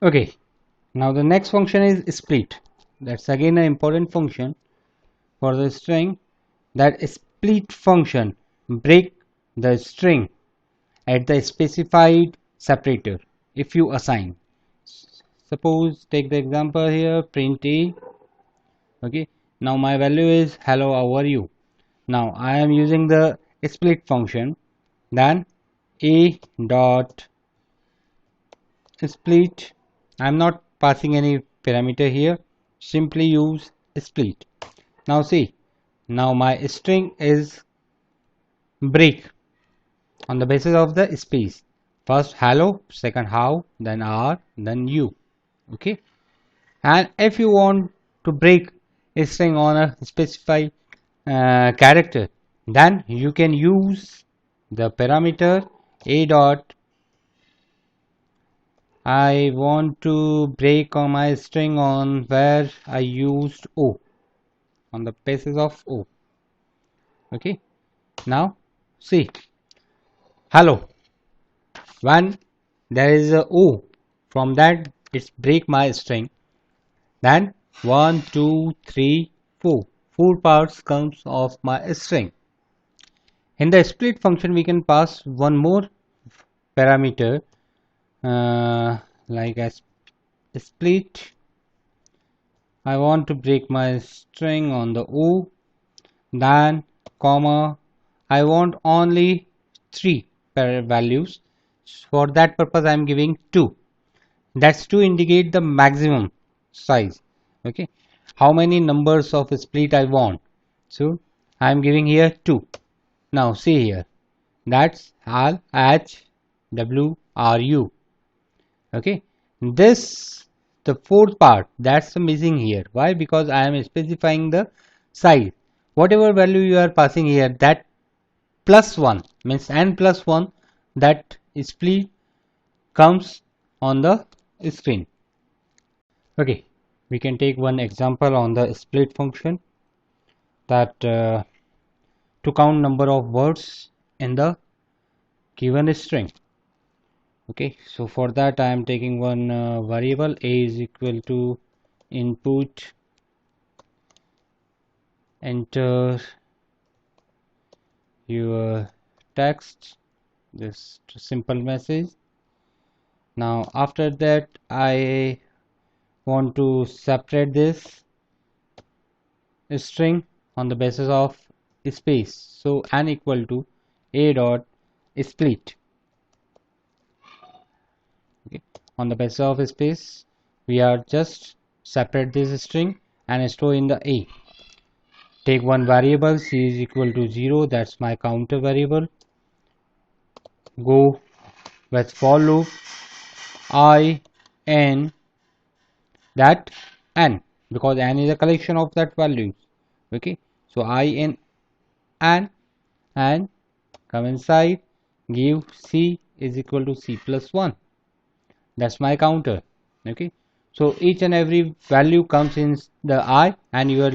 Okay, now the next function is split. That's again an important function for the string. That split function break the string at the specified separator if you assign. Suppose take the example here, print a. Okay, now my value is hello, how are you. Now I am using the split function. Then a dot split. I am not passing any parameter here, simply use split. Now see, now my string is break on the basis of the space. First hello, second how, then are, then you. Okay, and if you want to break a string on a specified character, then you can use the parameter a dot. I want to break on my string on where I used o, on the basis of o. Okay, now see, hello, when there is a o, from that it's break my string. Then 1 2 3 4, 4 parts comes of my string. In the split function we can pass one more parameter, uh, like as split. I want to break my string on the o, then comma, I want only 3 values. For that purpose I am giving 2. That's to indicate the maximum size. Okay, how many numbers of split I want. So I am giving here 2. Now see here, that's all H W R U. Okay, this the fourth part, that's the missing here. Why? Because I am specifying the size. Whatever value you are passing here, that plus 1 means n plus 1, that split comes on the screen. Okay, we can take one example on the split function, that to count number of words in the given string. Okay, so for that I am taking one variable a is equal to input, enter your text, just simple message. Now after that I want to separate this string on the basis of space. So n equal to a dot split. Okay, on the basis of space we are just separate this string and store in the a. Take one variable, c is equal to 0, that's my counter variable. Go with for loop I n, that n, because n is a collection of that values. Okay, so I n n, and come inside, give c is equal to c plus 1, that's my counter. Okay, so each and every value comes in the I, and your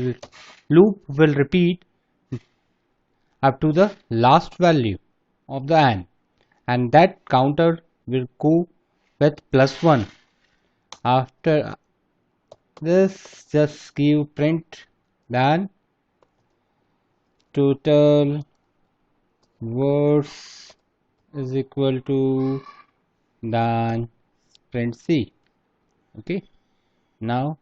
loop will repeat up to the last value of the n, and that counter will go with plus 1. After this, just give print then total words is equal to then print c. Okay, now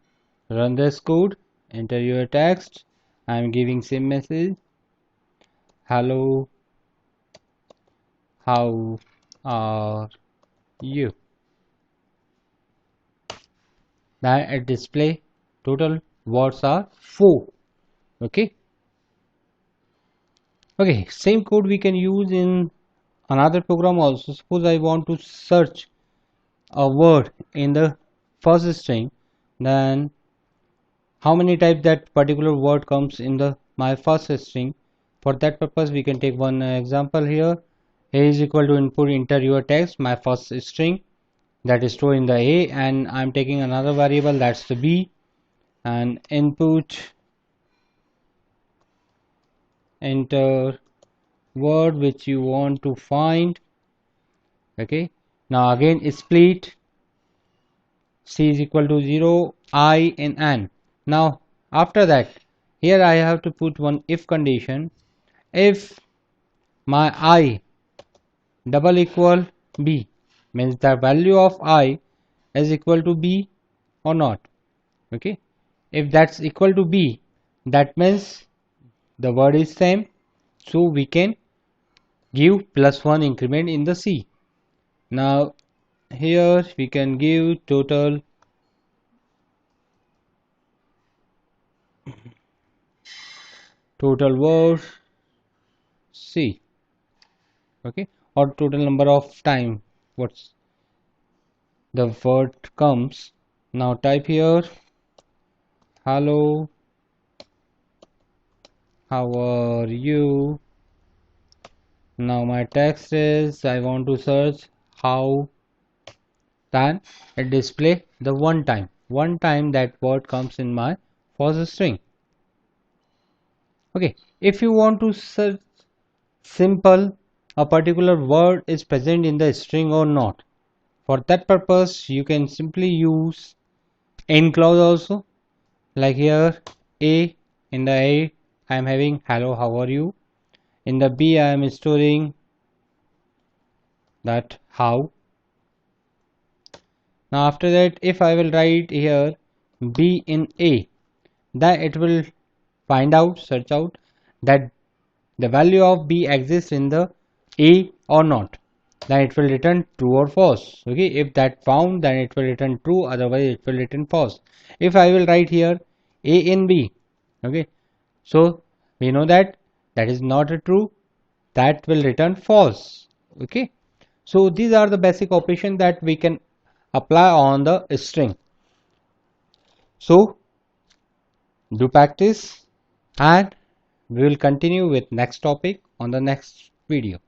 run this code, enter your text. I am giving same message, hello, how are you. Now at display total words are 4. Okay, okay, same code we can use in another program also. Suppose I want to search a word in the first string, then how many times that particular word comes in the my first string. For that purpose we can take one example here. A is equal to input, enter your text, my first string, that is stored in the a, and I'm taking another variable, that's the b, and input, enter word which you want to find. Okay, now again split, C is equal to 0, I in N. Now after that, here I have to put one if condition. If my I double equal B, means the value of I is equal to B or not. Okay, if that's equal to B, that means the word is same, so we can give +1 increment in the C. Now here we can give total word C, okay, or total number of time what's the word comes. Now type here hello, how are you. Now my text is I want to search how, then it display the one time that word comes in my first string. Okay, if you want to search simple a particular word is present in the string or not, for that purpose you can simply use enclose also. Like here A, in the A I am having hello how are you, in the B I am storing that how. Now after that, if I will write here B in A, then it will find out, search out that the value of B exists in the A or not, then it will return true or false. Okay, if that found, then it will return true, otherwise it will return false. If I will write here A in B, okay, so we know that that is not a true, that will return false. Okay, so these are the basic operations that we can apply on the string. So do practice, and we will continue with next topic on the next video.